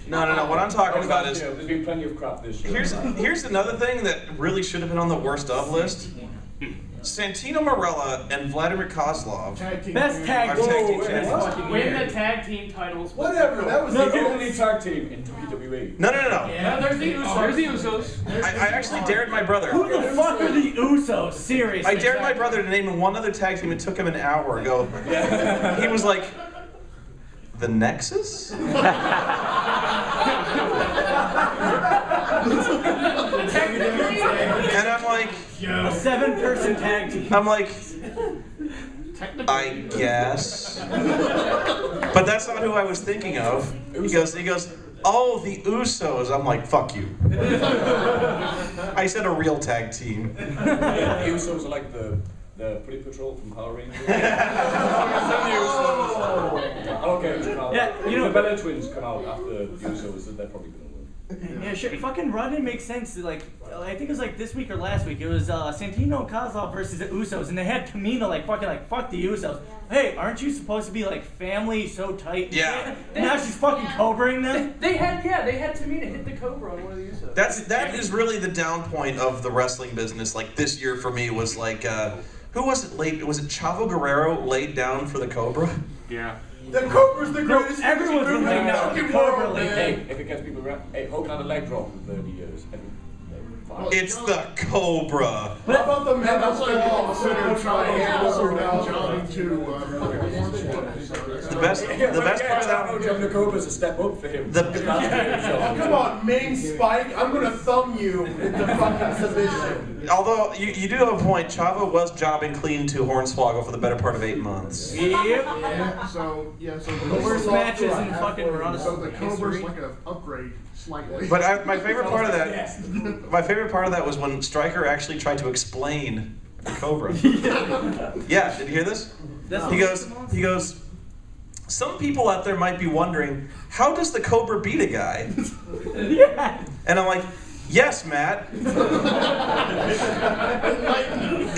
No. What I'm talking about is there's been plenty of crap this year. Here's another thing that really should have been on the worst of list. Santino Marella and Vladimir Kozlov. Best tag team champions. Win the tag team titles. Whatever, that was the only tag team in WWE. No. Yeah, there's the Usos. There's the Usos. I actually dared my brother. Who the fuck are the Usos? Seriously. I dared my brother to name one other tag team. It took him an hour ago. He was like, the Nexus? And I'm like, a 7-person tag team. I'm like, I guess. But that's not who I was thinking of. He goes, oh, the Usos. I'm like, fuck you. I said a real tag team. Yeah, the Usos are like the Pretty Patrol from Power Rangers. Okay, yeah, you know, the Bella Twins come out after the Usos, so they're probably gonna win. Yeah, sure. Fucking Run makes sense. Like, I think it was like this week or last week. It was Santino and Kozlov versus the Usos, and they had Tamina like fuck the Usos. Hey, aren't you supposed to be like family so tight? Yeah. And now she's fucking cobraing them. They had Tamina hit the Cobra on one of the Usos. That is really the down point of the wrestling business. Like this year for me was like, who was it laid? Was it Chavo Guerrero laid down for the Cobra? Yeah. The Cobra's the greatest. Everyone's been laying down for the Cobra lately. Hey, if it gets people around, hey, Hogan had a leg drop for 30 years. It's the Cobra. How about the men that's triangles are now jumping to The best part of that. Jumping the Cobra's a step up for him. Come on, main Spike. I'm gonna thumb you into fucking submission. Although you do have a point, Chavo was jobbing clean to Hornswoggle for the better part of 8 months. Yep. Yeah, so the worst matches in fucking Raw. So the Cobra's like an upgrade slightly. But my favorite part of that, was when Stryker actually tried to explain the Cobra. Yeah, did you hear this? He goes. Some people out there might be wondering, how does the Cobra beat a guy? Yeah. And I'm like, yes, Matt.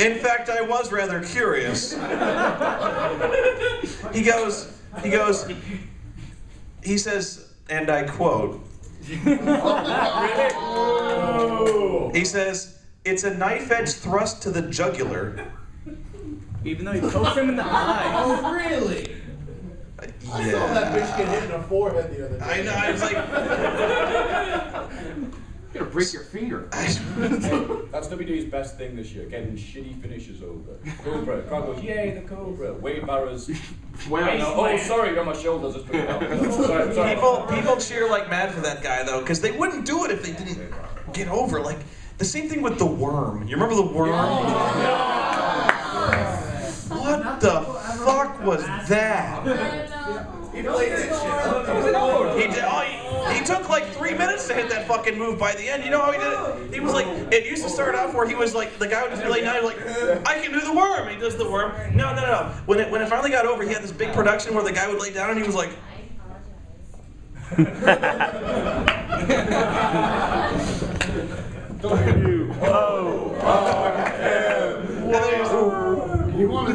In fact, I was rather curious. He says, and I quote, he says, it's a knife-edge thrust to the jugular. Even though he poked him in the eye. Oh, really? Yeah. I saw that bitch get hit in the forehead the other day. I know, I was like... You're gonna break your finger. That's WWE's best thing this year, getting shitty finishes over. Cobra. Crowd goes, yay, the Cobra. Wade Barra's. Oh, sorry, on my shoulders. Just put it down. Sorry. People cheer like mad for that guy, though, because they wouldn't do it if they didn't get over. Like, the same thing with the Worm. You remember the Worm? What the fuck was that? He played that shit. He took like 3 minutes to hit that fucking move by the end. You know how he did it? He was like, it used to start off where he was like, the guy would just be like, I can do the Worm. He does the Worm. No. When it finally got over, he had this big production where the guy would lay down and he was like,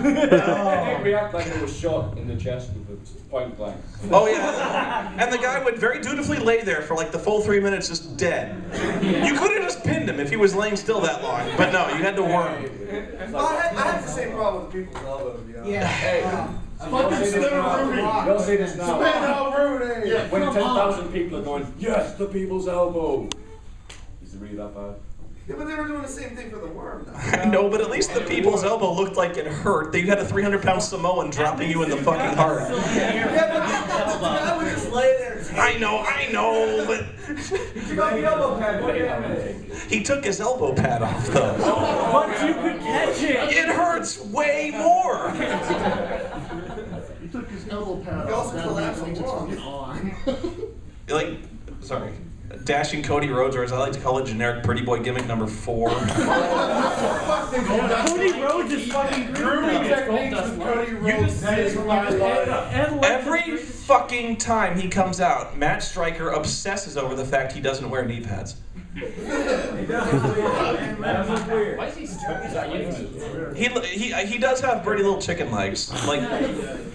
They react like it was shot in the chest with a point blank. oh yeah, and the guy would very dutifully lay there for like the full 3 minutes just dead. You could have just pinned him if he was laying still that long, but no, you had to worm. I had the same problem with people's elbows, you know? Yeah. Hey, fucking they'll say this now. Spin Rudy! Yeah, when 10,000 people are going, yes, the people's elbow. Is it really that bad? Yeah, but they were doing the same thing for the Worm, though. No, but at least the people's elbow looked like it hurt. They had a 300-pound Samoan dropping you in the fucking heart. Yeah, but the guy would just lay there. I know, but... You got the elbow pad. He took his elbow pad off, though. But you could catch it. It hurts way more. He took his elbow pad He off. also That collapsed means it's on on. Sorry. Dashing Cody Rhodes, or as I like to call it, generic pretty boy gimmick number 4. Cody Rhodes is fucking Grooming techniques with Cody Rhodes. Every fucking time he comes out, Matt Stryker obsesses over the fact he doesn't wear knee pads. Why is he He does have pretty little chicken legs. Like,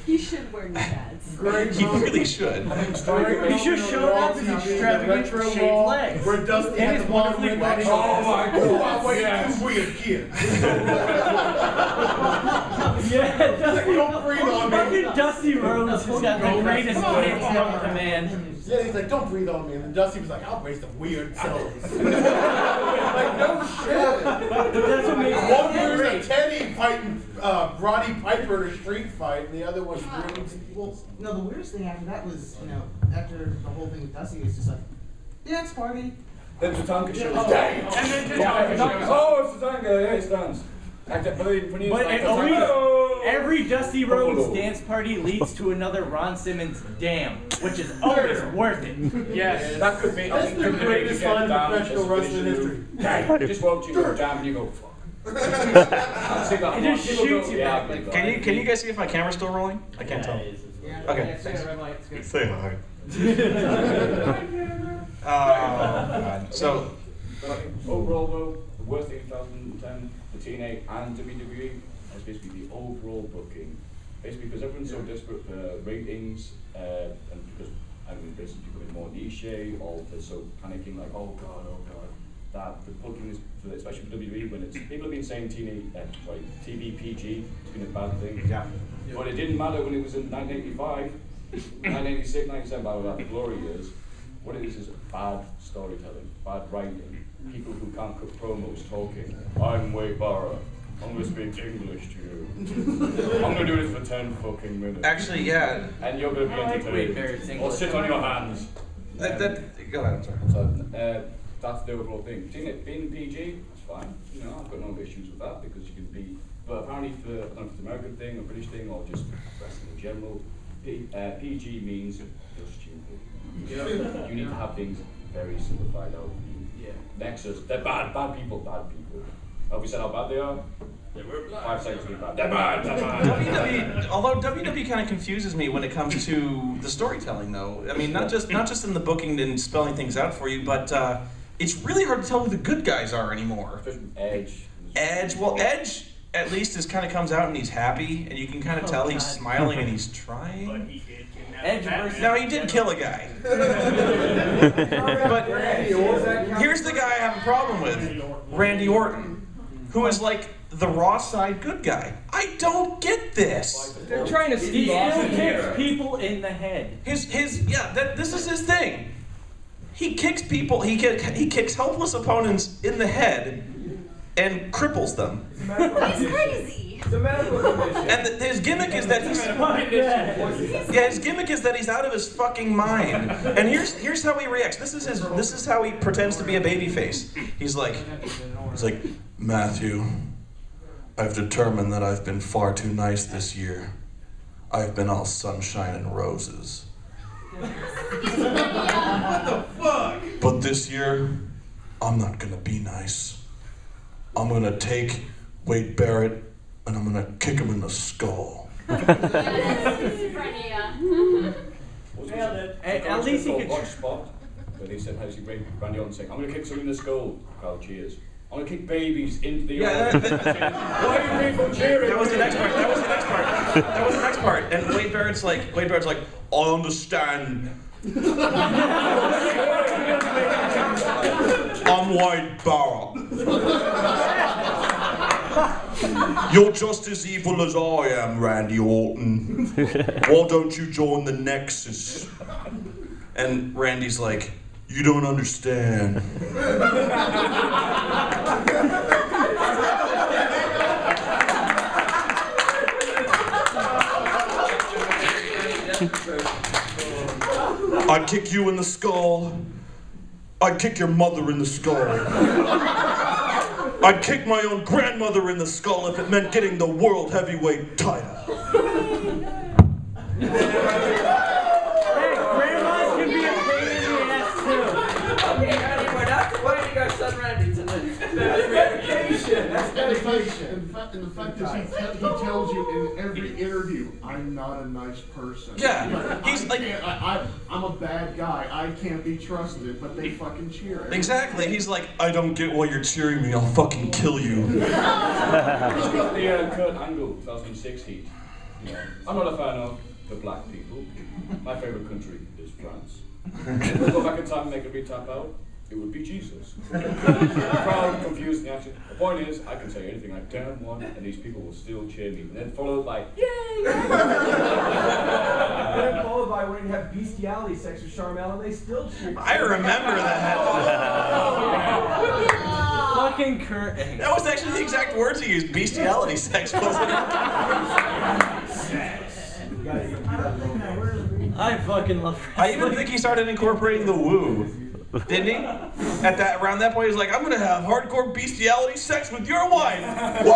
He should wear knee pads. Great He really should. He should show up as extravagant shaved legs. Where Dusty And had his the one wonderfully with waxed oh legs. my god, wait, yes. Weird kid. Yeah, Dusty. Don't breathe on me. Fucking Dusty Rhodes has got the greatest pants known to man. Yeah, he's like, don't breathe on me. And then Dusty was like, I'll raise the weird cells. Like, no shit. But that's what makes One it was great. a Teddy fighting Roddy Piper in a street fight, and the other was bringing people. No, the weirdest thing after that was, after the whole thing with Dusty, it was just like, dance party. Then Tatanka shows up. Damn. And then Tatanka shows up. Oh, it's Tatanka, yeah, it stands. But it always, every Dusty Rhodes dance party leads to another Ron Simmons damn, which is always worth it. Yes. That could be. That's the greatest line in professional wrestling history. You just watch you go down and you go, fuck. It just shoots you back. Can you guys see if my camera's still rolling? I can't tell. Yeah. Okay. Say a red light, it's good. Say hi. God. So, But I think overall though, the worst thing in 2010, the TNA and WWE, is basically the overall booking. Basically because everyone's so desperate for ratings, and because basically becoming more niche, or they're so panicking like, oh god, that the booking is, especially for WWE, when it's, people have been saying TV PG, it's been a bad thing. yeah. But it didn't matter when it was in 1985, 1986, 1997, blah, blah, blah, the glory years. What it is bad storytelling, bad writing, people who can't cut promos talking. I'm Wade Barra. I'm going to speak English to you. I'm going to do this for 10 fucking minutes. Actually, yeah. And you're going to be entertained. Or sit on your hands. Go ahead, I'm sorry. So, that's the overall thing. Being PG, it's fine. I've got no issues with that because you can be. But apparently, I don't know if it's an American thing or British thing or just wrestling in general, PG means you're stupid. You need to have things very simplified out. Yeah. Nexus, they're bad people. Have we said how bad they are? 5 seconds to be bad. They're bad. Although WWE kind of confuses me when it comes to the storytelling, though. I mean, not just in the booking and spelling things out for you, but it's really hard to tell who the good guys are anymore. Especially Edge. Edge at least comes out and he's happy, and you can kind of tell he's smiling and he's trying. Edge versus. Now he did kill a guy. But here's the guy I have a problem with, Randy Orton, who is like the Raw side good guy. I don't get this. They're trying to He Steve still Austin kicks here. people in the head. This is his thing. He kicks people. He kicks helpless opponents in the head and cripples them. He's crazy. It's a medical condition. And his gimmick is that his gimmick is that he's out of his fucking mind. And here's how he reacts. This is how he pretends to be a babyface. He's like, Maffew, I've determined that I've been far too nice this year. I've been all sunshine and roses. What the fuck? But this year, I'm not gonna be nice. I'm gonna take Wade Barrett and I'm gonna kick him in the skull. Schizophrenia. At least he could. Watch Spot, where they said, how does he bring Randy Orton saying, I'm going to kick someone in the skull. Crowd cheers. I'm going to kick babies into the audience. Why are you people cheering? That was the next part. And Wade Barrett's like, I understand. I'm Wade Barrett. You're just as evil as I am, Randy Orton. Why don't you join the Nexus? And Randy's like, you don't understand. I'd kick you in the skull. I'd kick your mother in the skull. I'd kick my own grandmother in the skull if it meant getting the world heavyweight title. Hey, grandmas can be a pain in the ass too. Okay, Randy, we're not complaining our son Randy tonight. That's dedication. That's dedication. And the fact is, he tells you in every interview, I'm not a nice person. Yeah, he's like, I'm a bad guy. I can't be trusted, but they fucking cheer. Exactly. He's like, I don't get why you're cheering me. I'll fucking kill you. He's got the Kurt Angle 2006 heat. I'm not a fan of. the black people. My favourite country is France. If we go back in time and make a re-tap out, it would be Jesus. Crowd, confused, and action. The point is, I can say anything I damn want, and these people will still cheer me. And then followed by, yay! Then followed by when you have bestiality sex with Charmel, and they still cheer. I remember that. Fucking Kurt. That was actually the exact words he used. Bestiality sex, wasn't it? I fucking love I wrestling. even think he started incorporating the woo. Didn't he? Around that point, he was like, "I'm gonna have hardcore bestiality sex with your wife." Woo!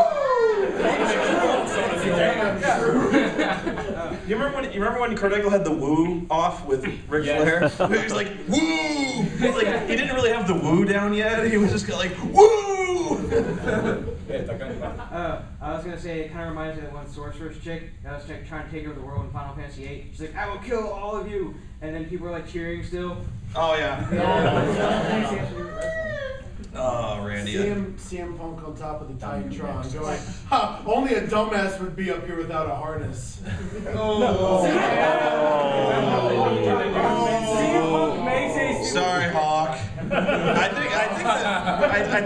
You remember when Kurt Angle had the woo off with Ric Flair? He was like, "Woo!" He's like, he didn't really have the woo down yet. He was just like, "Woo!" I was gonna say, it kind of reminds me of that one sorceress chick that was trying to take over the world in Final Fantasy VIII. She's like, "I will kill all of you," and then people are like cheering still. Oh yeah. Oh, Randy. CM Punk on top of the Titantron going, ha, only a dumbass would be up here without a harness. Sorry, Hawk. I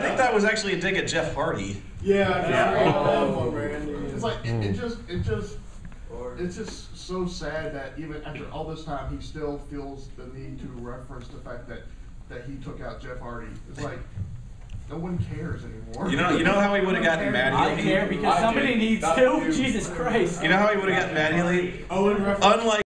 think that was actually a dig at Jeff Hardy. It's like it's just so sad that even after all this time, he still feels the need to reference the fact that he took out Jeff Hardy. It's like no one cares anymore. You know how he would have gotten Matt Healy? I care because somebody needs to. Jesus Christ. You know how he would have gotten Matt Healy? Owen reference. Unlike